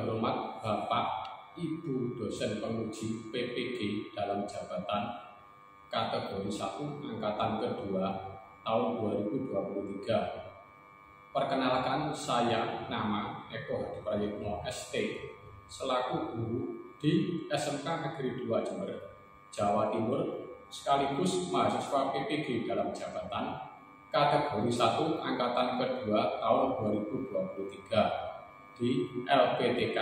terhormat Bapak Ibu dosen penguji PPG dalam jabatan kategori 1 angkatan kedua tahun 2023. Perkenalkan, saya nama Eko Hadi Prayitno ST selaku guru di SMK Negeri 2 Jember, Jawa Timur, sekaligus mahasiswa PPG dalam jabatan kategori 1 angkatan kedua tahun 2023 di LPTK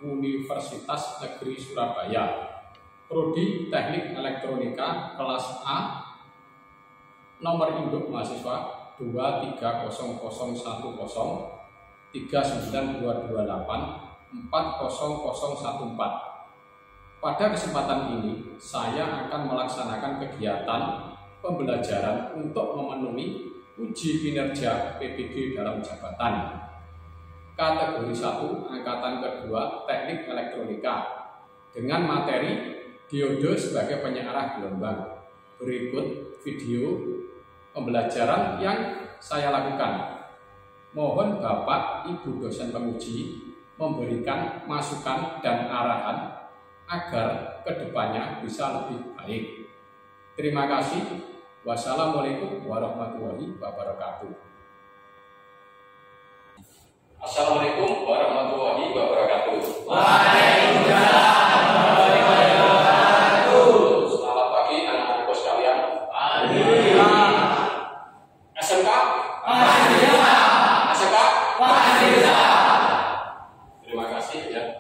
Universitas Negeri Surabaya, Prodi Teknik Elektronika kelas A, nomor induk mahasiswa 2300110 39228 40014. Pada kesempatan ini, saya akan melaksanakan kegiatan pembelajaran untuk memenuhi uji kinerja PPG dalam jabatan kategori 1 angkatan kedua Teknik Elektronika dengan materi diode sebagai penyearah gelombang. Berikut video pembelajaran yang saya lakukan. Mohon Bapak Ibu dosen penguji memberikan masukan dan arahan agar kedepannya bisa lebih baik. Terima kasih. Wassalamualaikum warahmatullahi wabarakatuh. Assalamualaikum warahmatullahi wabarakatuh. Waalaikumsalam warahmatullahi wabarakatuh. Selamat pagi anak-anakku sekalian. SMK? SMK? Terima kasih ya.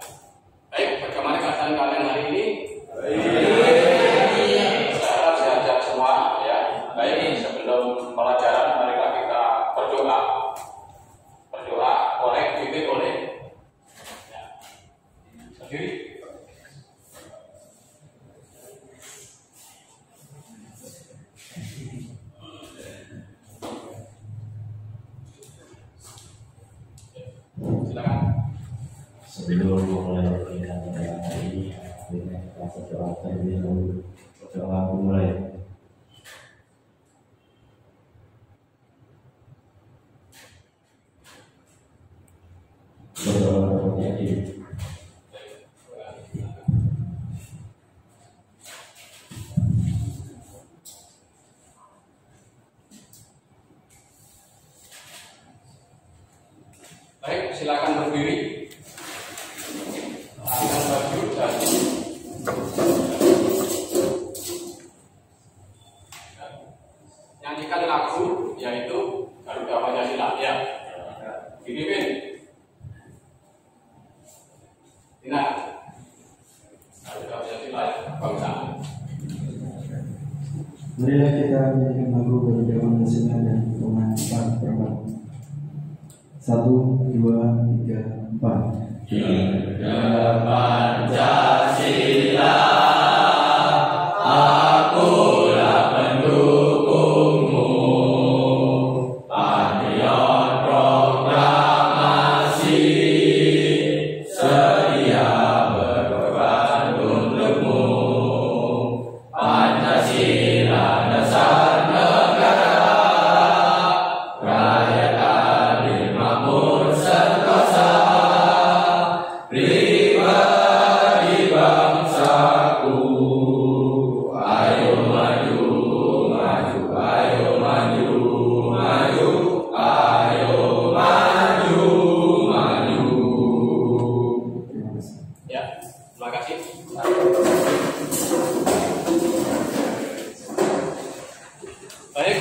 Baik, bagaimana keadaan kalian hari ini? Saya harap sehat-sehat semua ya. Baik, sebelum pelajaran marilah kita berdoa. Berdoa dipimpin oleh ya, berdiri. Silakan. Sebelum memulai kegiatan pada hari ini, kita berdoa terlebih dahulu. Berdoa mulai. Berdoa terjadi. Baik, silakan berdiri. Dengan baju dan nyanyikan lagu yaitu Garuda Pancasila ya. Dipimpin. Nah, Garuda Pancasila ya, bangsa. Marilah kita menyanyikan lagu Garuda Pancasila dan Tuhan 4 per 1, 2, 3, 4. Garuda Pancasila, akulah pendukungmu. Patriot proklamasi, sedia berkorban untukmu. Pancasila dasar negara, rakyat adil makmur sentosa. Pribadi bangsaku, ayo maju, maju, ayo maju, maju, ayo maju, maju. Ya, terima kasih. Baik,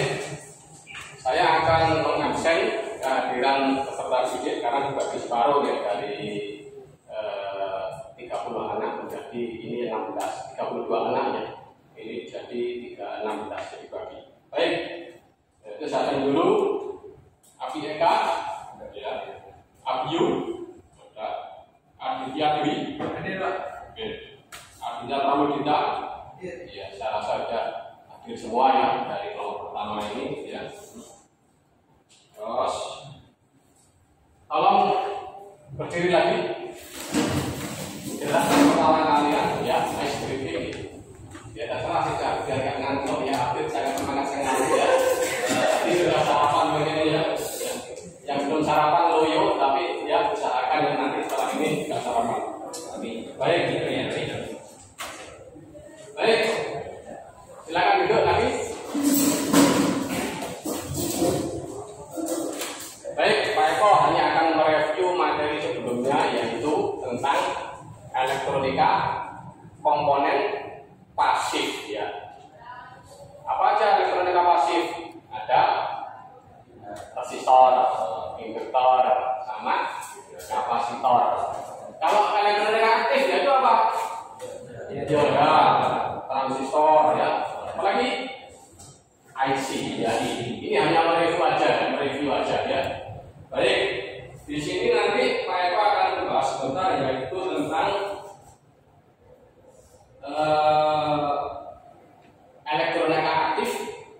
saya akan mengabsen kehadiran peserta didik karena dibagi separuh ya dari 30 anak menjadi ini 16, 32 anak ya. Ini jadi 16 jadi bagi. Baik, itu saya dulu Abi Eka, ya, Abiu, Aditya Dewi, Aditya Pramudita, ya saya rasa sudah hadir semua ya dari kelompok pertama ini ya. Terus, tolong berdiri lagi. Jelaskan pertama kalian ya, ice briefing. Ya terserah sih biar nggak ngantuk ya, update saya semangat sekali ya. Ini sudah sarapan begini ya. Yang belum sarapan loyo, tapi ya usahakan ya nanti setelah ini nggak sarapan. harapan. Amin. Baik, baik. Silakan duduk lagi. Baik, Pak Eko hanya akan mereview materi sebelumnya, yaitu tentang elektronika komponen pasif, ya. Apa aja elektronika pasif? Ada resistor, induktor, sama kapasitor. Kalau elektronika aktif ya itu apa? Dioda, transistor, ya. Apalagi IC, ya. Ini hanya mereview aja, ya. Baik, di sini nanti Pak Eko akan membahas sebentar, yaitu tentang elektronika aktif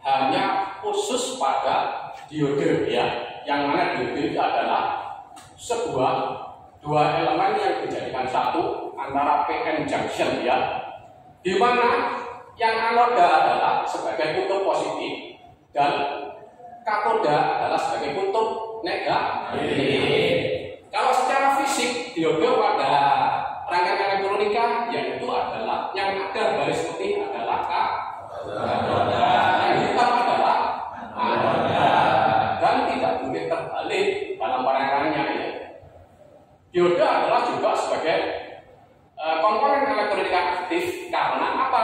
hanya khusus pada diode, ya. Yang mana diode itu adalah dua elemen yang dijadikan satu antara PN junction, ya. Di mana yang anoda adalah sebagai kutub positif dan katoda adalah sebagai kutub negatif. Kalau secara fisik diode pada rangkaian elektronika yaitu adalah yang ada garis putih adalah katoda, yang hitam adalah anoda, dan tidak boleh terbalik dalam rangkaiannya, ya. Diode adalah juga sebagai komponen elektronika aktif karena apa?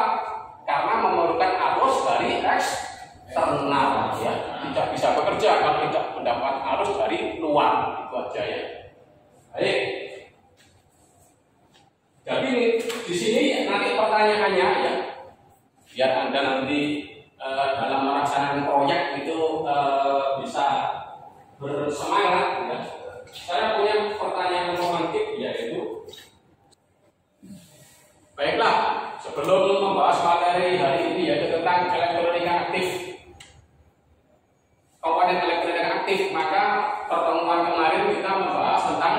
Karena memerlukan arus dari eksternal, ya. Tidak bisa bekerja kalau tidak mendapat arus dari luar, itu aja, ya. Baik. Jadi di sini nanti pertanyaannya, ya, biar Anda nanti dalam melaksanakan proyek itu bisa bersemangat, ya. Saya punya pertanyaan romantik, yaitu, baiklah, sebelum membahas materi hari ini, yaitu tentang elektronika aktif, komponen elektronika aktif, maka pertemuan kemarin kita membahas tentang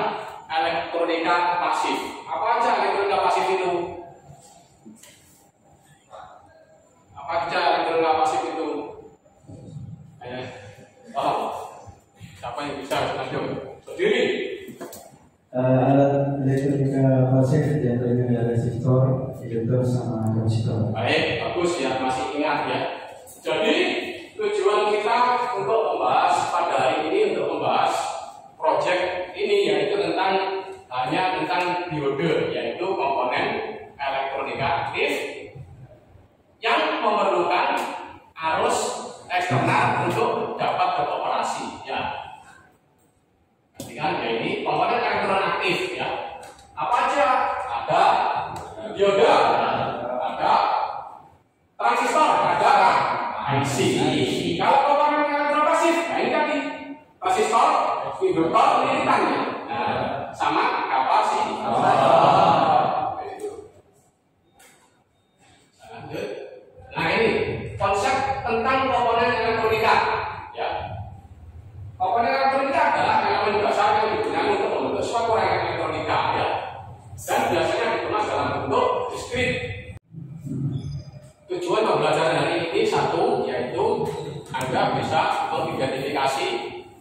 elektronika pasif. Apa aja elektronika pasif itu? Apa aja elektronika pasif itu? Siapa yang bisa lanjut? Berdiri. Alat elektronika pasif diantaranya ada resistor, induktor, sama kapasitor. Baik, bagus, ya, masih ingat, ya. Jadi tujuan kita untuk membahas pada hari ini, untuk membahas proyek ini, yaitu hanya tentang diode, yaitu komponen elektronika aktif yang memerlukan arus eksternal untuk dapat beroperasi, ya. Ya, ini komponen elektronika aktif, ya. Apa aja? Ada diode, ada transistor, ada IC. Kalau komponen elektronika pasif, nah ini tadi resistor, induktor, lilitannya, sama kapasitor. Nah ini konsep tentang komponen elektronika, ya. Komponen elektronika adalah elemen dasar yang digunakan untuk membentuk suatu rangkaian elektronika, ya. Dan biasanya dikemas dalam bentuk diskrit. Tujuan pembelajaran hari ini satu, yaitu Anda bisa mengidentifikasi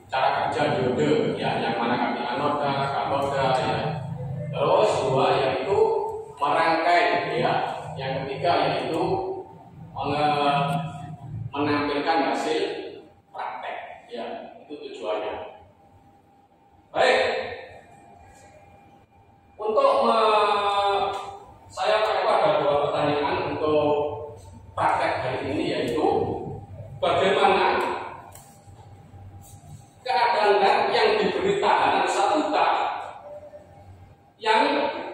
cara kerja diode, ya, yang mana kami anoda, katoda, ya. Terus dua, yaitu merangkai, ya. Yang ketiga, yaitu menampilkan hasil praktek, ya. Itu tujuannya. Baik. Untuk saya ada dua pertanyaan untuk praktek hari ini, yaitu bagaimana keadaan yang diberi tahanan 1 K yang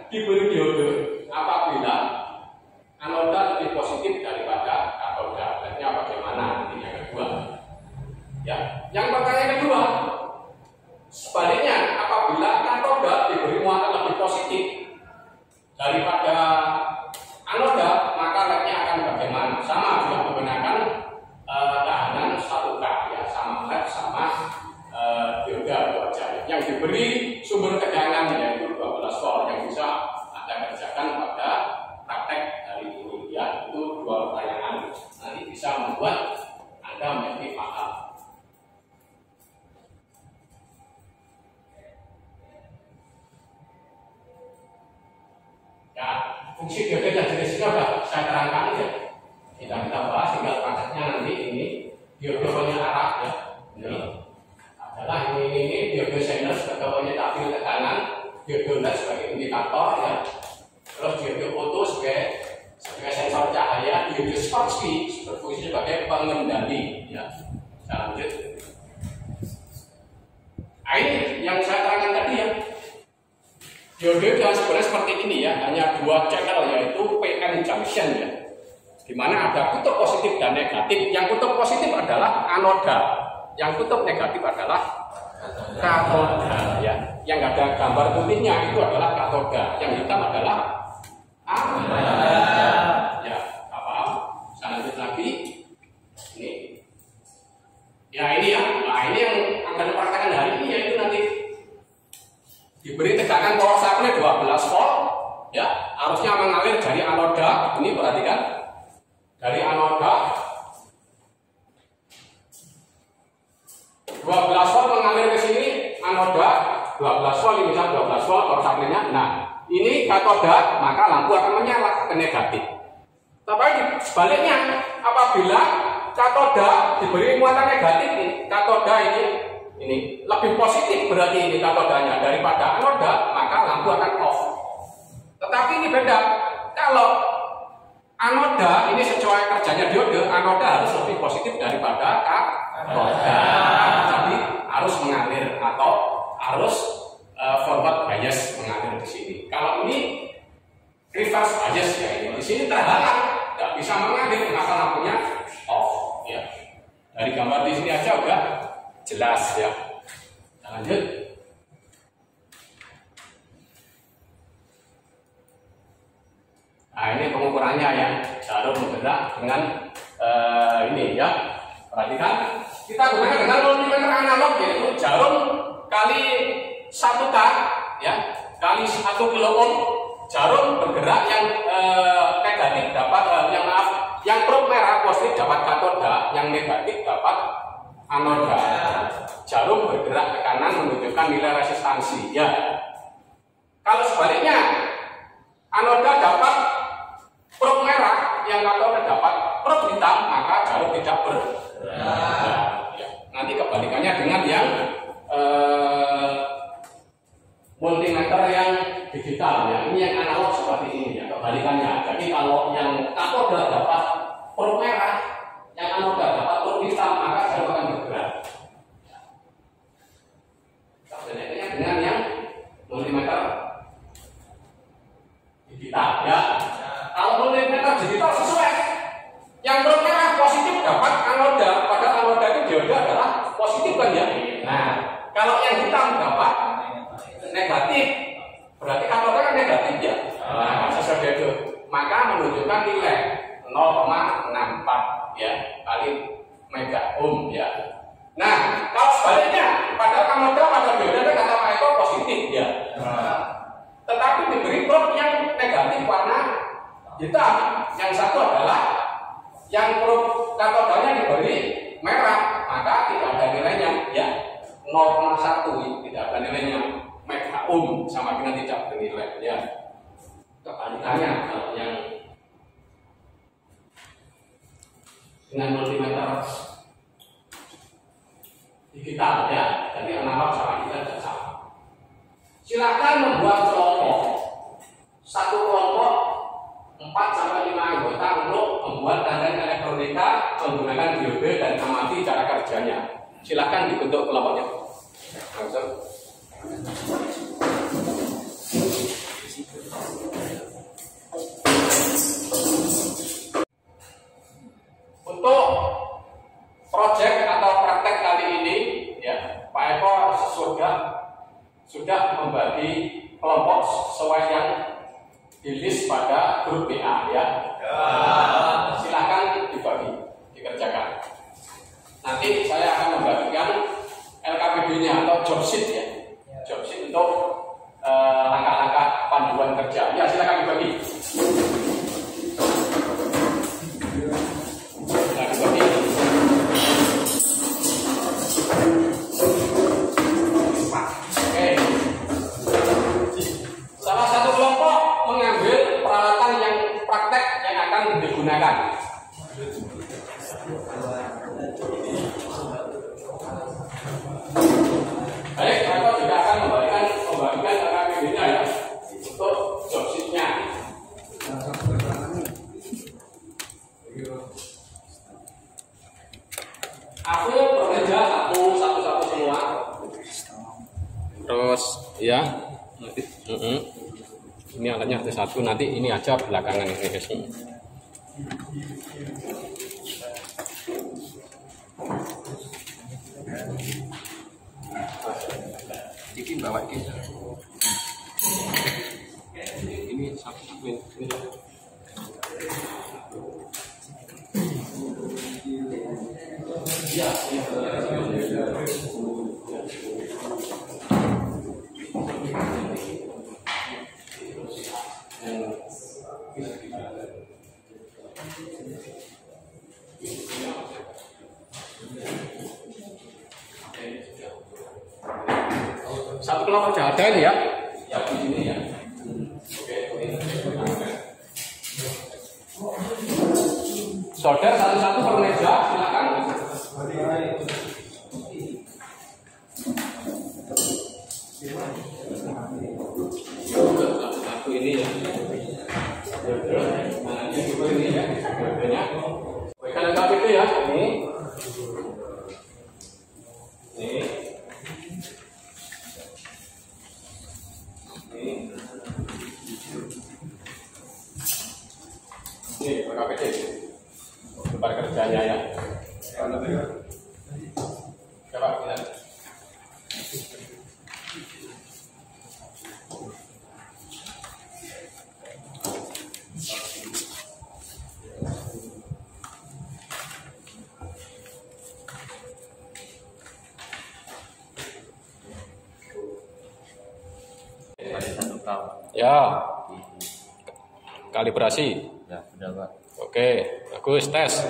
diberi diode apabila anoda lebih positif daripada katoda. Artinya bagaimana? Ini yang kedua. Ya, yang pertanyaan kedua, sebaliknya apabila katoda diberi muatan lebih positif daripada anoda, maka lednya akan bagaimana? Sama juga menggunakan tahanan 1 K, ya, sama led sama diode aja. Yang diberi sumber tegangan yaitu 12 volt yang bisa Anda kerjakan pada praktek hari ini, ya. Itu dua pertanyaan, nanti bisa membuat Anda menjadi paham. fungsi diode dan jenisnya sudah saya terangkan ya. Kita bahas tinggal prakteknya nanti. Ini diode pengarah ya. Ini adalah ini diode sender sebagai penyetabir tekanan, diode LED sebagai indikator ya. Terus diode foto sebagai sensor cahaya, diode Schottky berfungsi sebagai pengendali ya. Kita lanjut. Nah, ini yang saya terangkan tadi ya. Diode yang sebenarnya seperti ini ya, hanya dua channel yaitu PN junction ya. Di mana ada kutub positif dan negatif. Yang kutub positif adalah anoda, yang kutub negatif adalah katoda ya. Yang ada gambar putihnya itu adalah katoda, yang hitam adalah anoda. Ya, apa? Saya lanjut lagi. Ini. Ya ini ya. Nah, ini yang akan dipraktekkan hari ini yaitu nanti diberi tegangan power supply 12 volt ya, arusnya mengalir dari anoda. Ini perhatikan, dari anoda 12 volt mengalir ke sini, anoda 12 volt, ini misalnya 12 volt power supply-nya. Nah, ini katoda, maka lampu akan menyala ke negatif. Tapi sebaliknya, apabila katoda diberi muatan negatif, katoda ini lebih positif, berarti ini katodanya daripada anoda, maka lampu akan off. Tetapi ini beda. Kalau anoda ini sesuai kerjanya diode, anoda harus lebih positif daripada katoda. Jadi harus mengalir atau harus forward bias mengalir di sini. Kalau ini reverse bias ya, ini di sini terhalang, nggak bisa mengalir, maka lampunya off. Ya. Dari gambar di sini aja udah jelas ya. Lanjut. Nah, ini pengukurannya ya. Jarum bergerak dengan ini ya. Perhatikan, kita gunakan dengan multimeter analog, yaitu jarum kali 1K ya, kali 1 kilo ohm. Jarum bergerak yang negatif dapat yang probe merah positif dapat katoda, yang negatif dapat anoda. Jarum bergerak ke kanan menunjukkan nilai resistansi ya. Kalau sebaliknya, anoda dapat probe merah, yang katoda dapat probe hitam, maka jarum tidak bergerak. Ya. Nanti kebalikannya dengan yang multimeter yang digital ya. Ini yang analog seperti ini ya, kebalikannya. Jadi kalau yang katoda dapat probe merah, yang anoda dapat probe hitam, maka jarum akan bergerak. Sebenarnya dengan yang multimeter digital ya. Kalau multimeter digital sesuai, yang probe merah positif dapat anoda, padahal anoda itu diode adalah positif kan ya. Nah, kalau yang hitam dapat negatif, berarti katoda kan negatif ya. Nah, sesuai itu, maka menunjukkan nilai 0,64 ya kali mega ohm ya. Nah, kalau sebaliknya, padahal katoda pada diode kata Pak Eko positif ya. Tetapi diberi probe yang negatif warna hitam. Yang satu adalah yang probe katodanya diberi merah, maka tidak ada nilainya ya. 0,1 tidak ada nilainya. Mega ohm sama dengan tidak bernilai ya. Kebalikannya kalau yang dengan multimeter digital ya, jadi analog sama digital tidak sama. Silakan membuat kelompok, satu kelompok 4-5 anggota untuk membuat tanda elektronika menggunakan diode dan amati cara kerjanya. Silakan dibentuk kelompoknya. Langsung. Untuk proyek atau praktek kali ini, ya, Pak Eko sudah membagi kelompok sesuai yang di list pada grup BA ya. Silakan dibagi, dikerjakan. Nanti saya akan membagikan LKPD-nya atau job sheet ya. Job sheet untuk langkah-langkah panduan kerja. Ya, silakan dibagi. Salah satu kelompok mengambil peralatan digunakan. Baik, aku juga akan membagikan KKPD-nya ya untuk job sheet-nya. Aku bekerja satu semua. Terus ya, ini alatnya ada satu, nanti ini aja belakangan ini guys. Ini bawa ini satu ini. Ya, satu kelompok aja ada ini ya. Ya di sini ya. Solder satu-satu per meja, silakan. Satu ini ya. Ini juga ini ya. Kalian tahu itu ya. Ini. Ini. Ini KKPD. Tempat kerjanya ya. Coba kita. Ya, kalibrasi. Ya, sudah Pak. Oke, bagus, tes.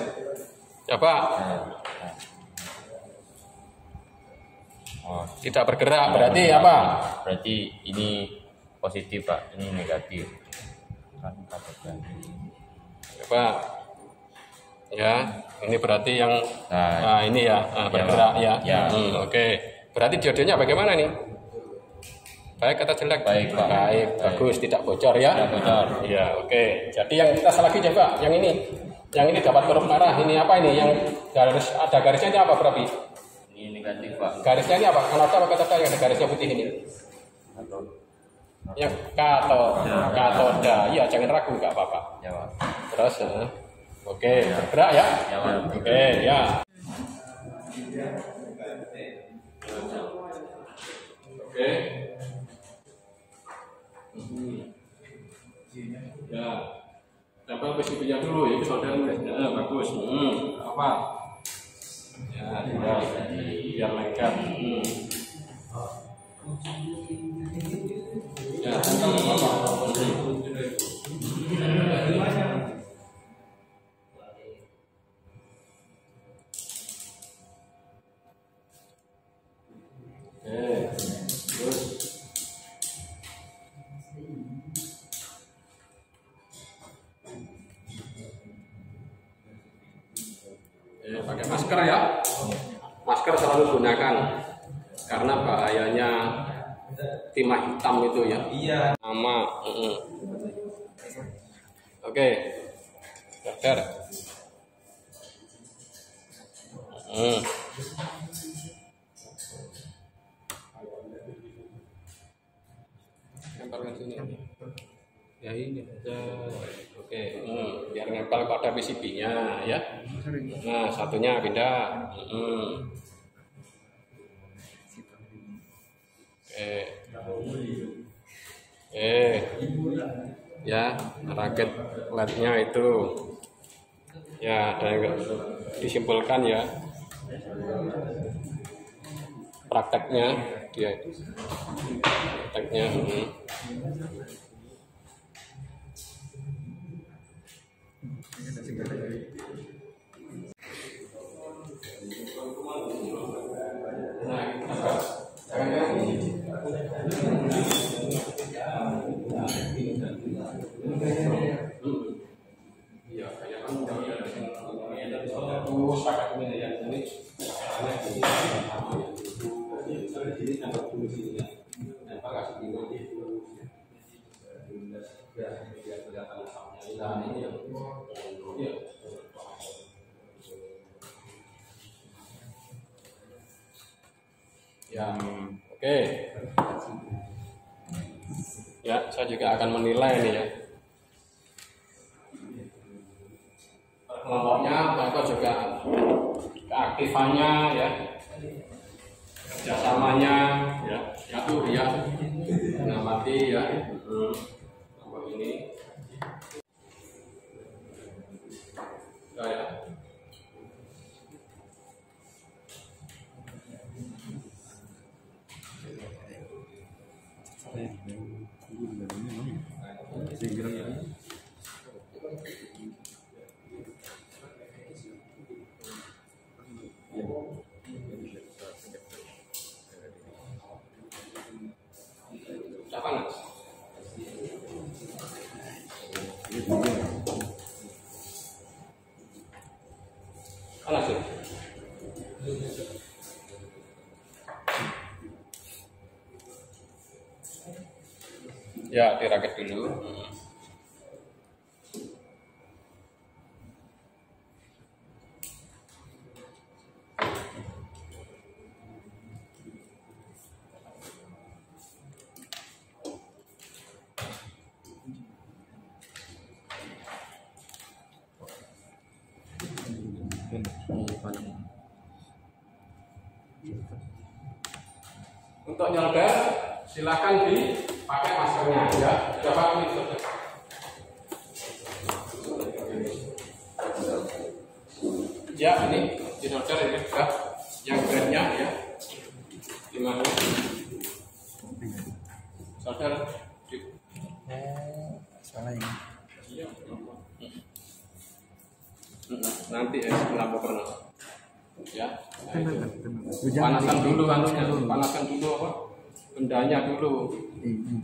Coba. Oh, Tidak bergerak, berarti apa? berarti ini positif Pak, ini negatif. Kan Coba. Ya, ini berarti yang Nah, ini ya, bergerak ya. Ya. Oke. Berarti diodonya bagaimana nih? Baik atau jelek? Baik, Pak. Baik, bagus, tidak bocor ya. Tidak bocor. Iya, oke. Jadi yang kita lagi coba, yang ini. Yang ini dapat huruf merah. Ini apa ini? Yang garis ada garisnya ini apa berarti? Ini negatif Pak. Garisnya ini apa? Kalau apa kata yang ada garisnya putih ini? Yang katoda. Iya, jangan ragu, nggak apa-apa. Ya Pak. Terus, oke, bergerak ya. Ya Pak. Oke, ya. Oke. Ya. Tempel PCB-nya dulu ya, solder ya, bagus. Apa? Ya, biar lengkap. Ya, apa? Terus pakai masker ya. Masker selalu gunakan karena bahayanya timah hitam itu ya. Iya. Nama. Oke. Dokter. Tempelkan sini. Ya ini aja. Oke. Biar nempel pada PCB-nya ya. Nah, satunya pindah. Ya, rakit LED-nya itu ya, dan disimpulkan ya prakteknya dia prakteknya. Ya, kayak biar kelihatan asapnya. Nah, ini yang ya. Yang oke. Ya, saya juga akan menilai ini ya. Kelompoknya, atau juga keaktifannya ya, kerjasamanya ya, satu ya, mengamati ya, kelompok ini, ya. Panas. Panas ya? Ya, dirakit dulu. Untuk nyelder silakan dipakai maskernya ya. Coba ini. Ya ini nyelder ini ya. Yang beratnya ya. Gimana? Solder di. Salah ini. Iya. Nanti lampu pernah. Ya. Panaskan dulu anunya, panaskan dulu apa? Bendanya dulu.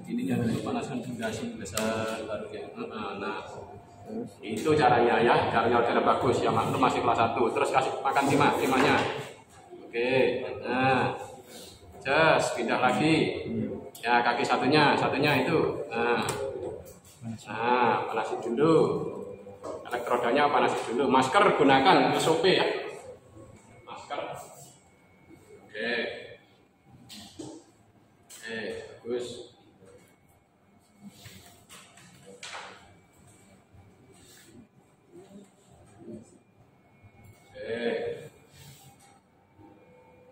Ininya dulu panaskan benda sih besar baru ya. Nah, itu caranya ya, caranya udah bagus ya, maklum masih kelas 1. Terus kasih makan timahnya. Oke. Nah. Just pindah lagi. Ya, kaki satunya itu. Nah, panasin dulu. Elektrodanya panasin dulu. Masker gunakan SOP ya. Masker. Oke, bagus.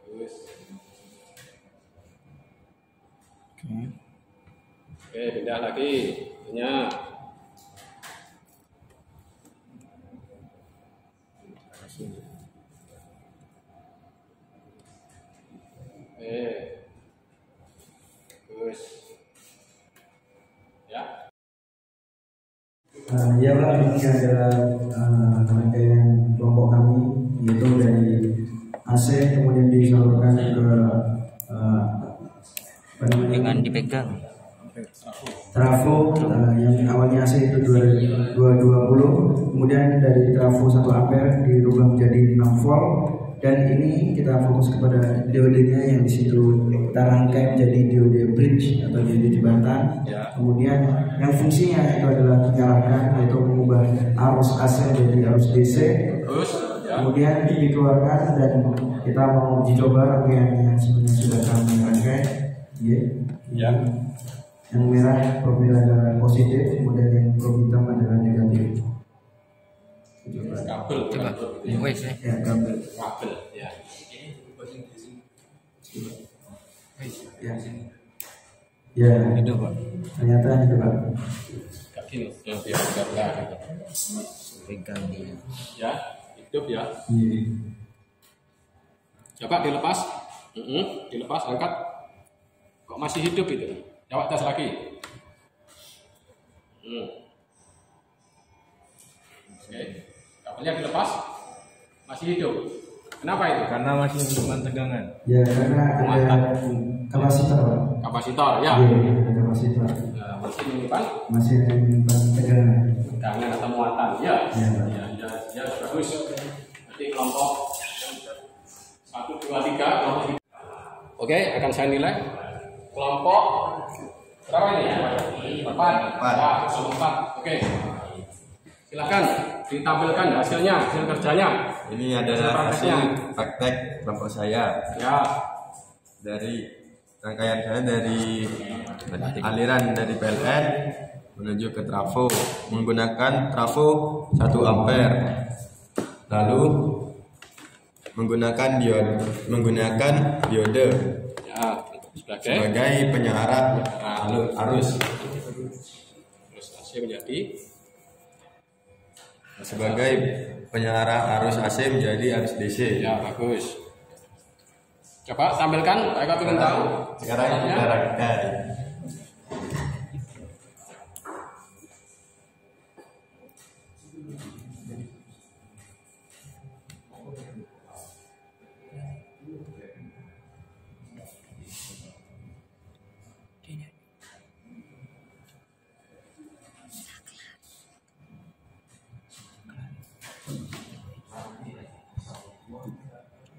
Bagus. Oke, pindah lagi. Punya. Bagus. Ya. Ya Pak, ini adalah rangkaian kelompok kami, yaitu dari AC kemudian disalurkan ke dengan dipegang trafo yang awalnya AC itu 220, kemudian dari trafo 1 ampere dirubah menjadi 6 volt, dan ini kita fokus kepada diodenya yang di situ kita rangkai menjadi diode bridge atau diode jembatan. Kemudian yang fungsinya itu adalah menyalakan, yaitu mengubah arus AC menjadi arus DC. Kemudian dikeluarkan dan kita mau uji coba rangkaian yang sebenarnya sudah kami rangkai. Yang merah profil adalah positif, kemudian yang profil hitam adalah negatif. Kabel, coba Ya, kabel. Ya. Ya, itu Pak, ternyata itu Pak. Kayak gini, yang dia enggak gitu. pegang dia. Ya, hidup ya. Iya. Coba dilepas. Dilepas, angkat. Kok masih hidup itu? Coba tes lagi. Oke. Kabelnya dilepas. Masih hidup. Kenapa itu? Karena masih menyimpan tegangan. Ya, karena ada kapasitor Pak. Kapasitor ya. Iya, ada kapasitor. Nah, masih menyimpan Masih menyimpan tegangan. tegangan atau muatan. Ya. Ya. Ya, bagus. Nanti kelompok 1, 2, 3 kelompok. Oke, akan saya nilai kelompok Berapa ini? 4. Ya, 4. Oke. Silakan ditampilkan hasilnya, hasil kerjanya. Ini adalah hasil praktek kelompok saya. Ya. Dari rangkaian saya dari aliran dari PLN menuju ke trafo menggunakan trafo 1 ampere. Lalu menggunakan diode Ya, sebagai penyearah arus. Terus AC menjadi Sebagai penyearah arus AC menjadi arus DC. ya bagus. Coba tampilkan, mereka ingin tahu. Sekarang kita rangkai.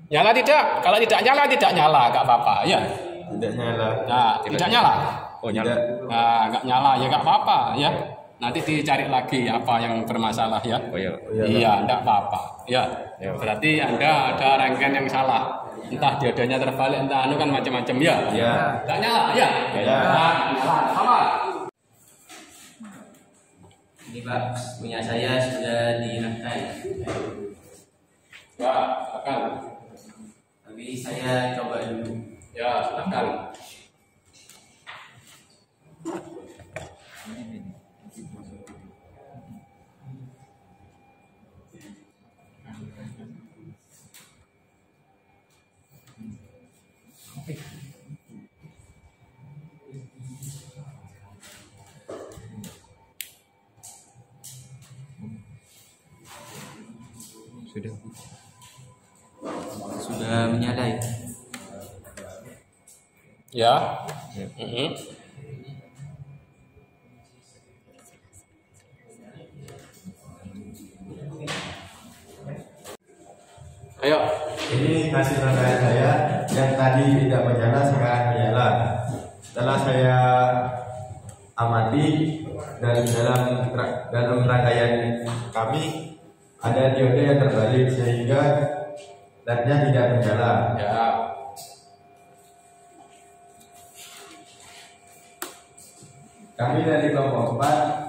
Nyala tidak? Kalau tidak nyala, nggak apa-apa, ya. Tidak nyala. Nah, tidak nyala. Oh, nyala. Nah, nggak nyala ya nggak apa-apa, ya. Nanti dicari lagi apa yang bermasalah, ya. Oh iya. Iya, nggak apa-apa, ya. Berarti Anda ada rangkaian yang salah. Entah diodenya terbalik, entah anu kan macam-macam, ya. Ya. Nggak nyala, ya. Ya. Nah, nyala, sama. Ini Pak, punya saya sudah dirangkai. Ya, silakan. Tapi saya coba dulu. Ya, silakan. Sudah menyala ya? Ya. Ayo. Ini hasil rangkaian saya yang tadi tidak menyala sekarang menyala. Setelah saya amati dan dalam rangkaian kami ada diode yang terbalik sehingga lednya tidak menyala. Ya. Kami dari kelompok 4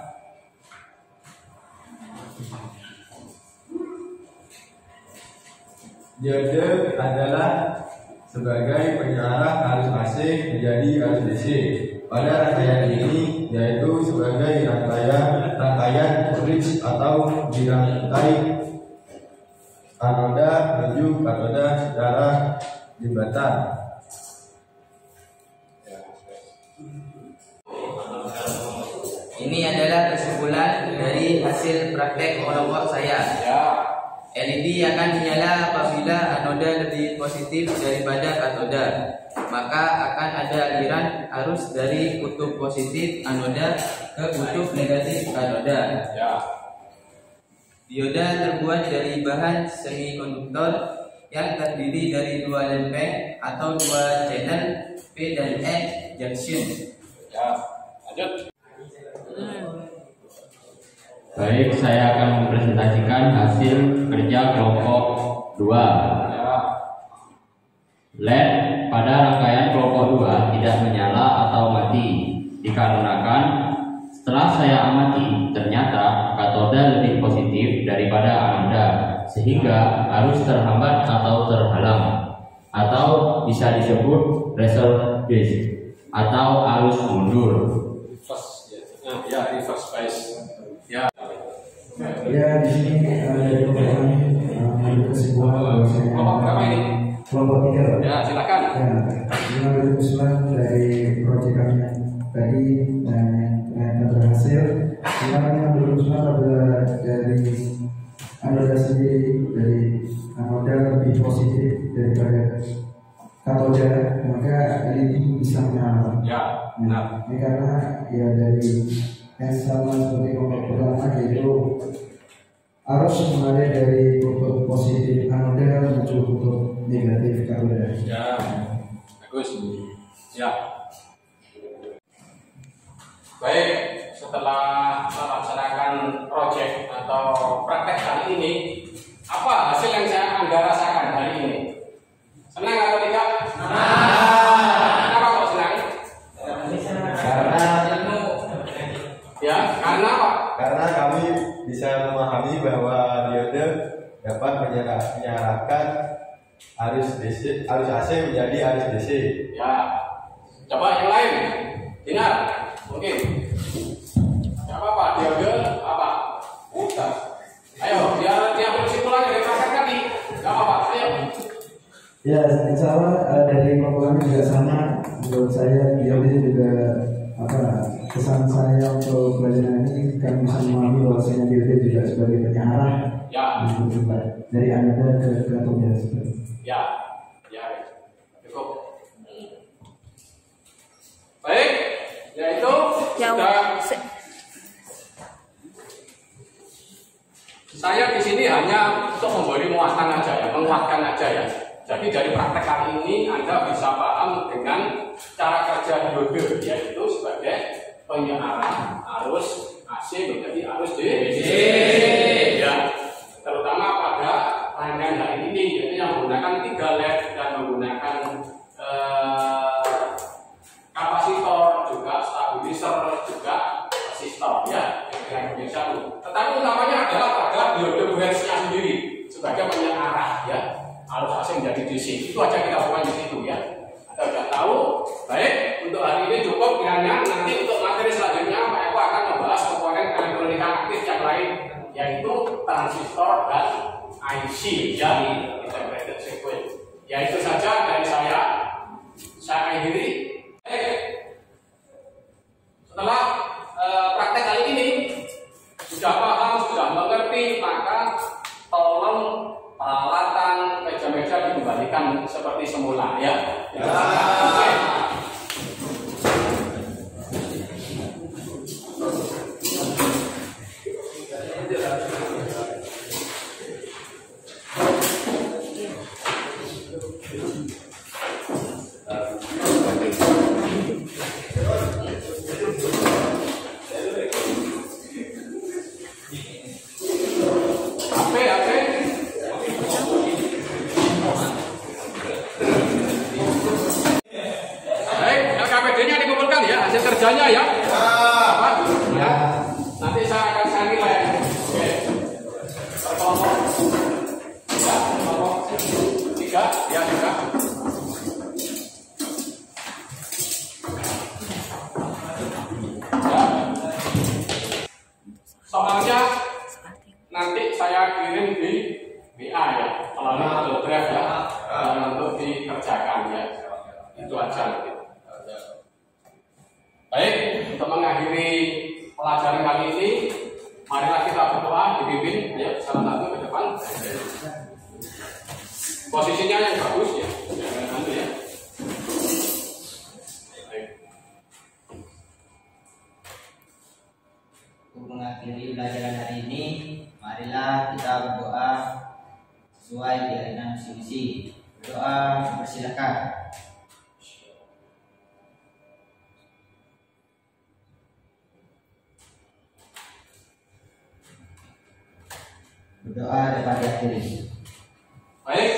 diode adalah sebagai penyearah arus AC menjadi arus DC. Pada rangkaian ini yaitu sebagai rangkaian bridge atau dirangkai anoda menuju katoda secara jembatan. Ini adalah kesimpulan dari hasil praktek kelompok saya. Ya. LED akan menyala apabila anoda lebih positif daripada katoda. Maka akan ada aliran arus dari kutub positif anoda ke kutub negatif katoda. Ya. Dioda terbuat dari bahan semikonduktor yang terdiri dari 2 lempeng atau 2 channel P dan N junction. Ya. Lanjut. Baik, saya akan mempresentasikan hasil kerja kelompok 2. Ya. LED pada rangkaian kelompok 2 tidak menyala atau mati dikarenakan setelah saya amati ternyata katoda lebih positif daripada anoda sehingga arus terhambat atau terhalang atau bisa disebut reverse atau arus mundur. Reverse. Ya, reverse bias. Ya. Ya, di sini dari kelompok mengambil kesimpulan Kelompok berapa ini? kelompok 3. Ya, silakan. Ya, ini mengambil kesimpulan dari proyek kami tadi dan ternyata berhasil. Kita mengambil kesimpulan apabila dari anoda sendiri dari anoda lebih positif daripada katoda, maka LED bisa menyala. Ya. Nah, ini karena ya dari yang sama seperti kelompok pertama yaitu arus mengalir dari kutub positif anoda menuju kutub negatif katoda. Ya. Bagus. Ya. Baik, setelah melaksanakan proyek atau praktek kali ini, apa hasil yang Anda rasakan hari ini? Senang atau tidak? Senang. Kenapa kok senang? Karena apa? Karena kami bisa memahami bahwa diode dapat menyalahkan arus DC, arus AC menjadi arus DC. Ya, coba yang lain. Dinar, mungkin. Gak apa-apa, diode apa? Udah. Ayo, biar dia berkesimpulan dari praktek tadi. Gak apa-apa, ayo. Ya, insya Allah dari pengalaman juga sama. Menurut saya diode juga kesan saya untuk pelajaran ini kami bisa memahami bahwasanya diode juga sebagai penyiaran dari anoda ke katoda. Ya, cukup. Baik, yaitu sudah. Saya di sini hanya untuk memberi muatan aja ya, menguatkan aja ya. Jadi dari praktek kali ini Anda bisa paham dengan cara kerja diode, yaitu sebagai penyiaran arus AC menjadi arus DC. Ya, terutama pada rangkaian hari ini, yaitu yang menggunakan 3 LED dan menggunakan kapasitor, juga stabilizer, juga resistor ya, yang satu. Tetapi utamanya adalah pada diode branch-nya sendiri sebagai penyiaran ya. Arus AC menjadi DC. Itu aja kita bukan di situ ya. Anda sudah tahu. Baik, untuk hari ini cukup kiranya. Nanti untuk materi selanjutnya Pak Eko akan membahas komponen elektronika aktif yang lain, yaitu transistor dan IC ya, integrated circuit. Ya itu saja dari saya. Saya akhiri. Setelah praktek kali ini sudah paham, sudah mengerti, maka tolong peralatan meja-meja dikembalikan seperti semula ya. Hasil kerjanya ya. Apa? Ya. Nanti saya akan kasih nilai. Oke. Berkelompok. Ya, kelompok 3 ya juga. Ya. Soalnya nanti saya kirim di WA ya, melalui Drive ya, untuk dikerjakan ya. Itu aja nanti. Baik, untuk mengakhiri pelajaran kali ini, marilah kita berdoa dipimpin ya, salah satu ke depan. Posisinya yang bagus ya, jangan nanti ya. Baik. Untuk mengakhiri pelajaran hari ini, marilah kita berdoa sesuai dengan visi-misi. Doa, persilakan. Berdoa dapat diakhiri. Baik,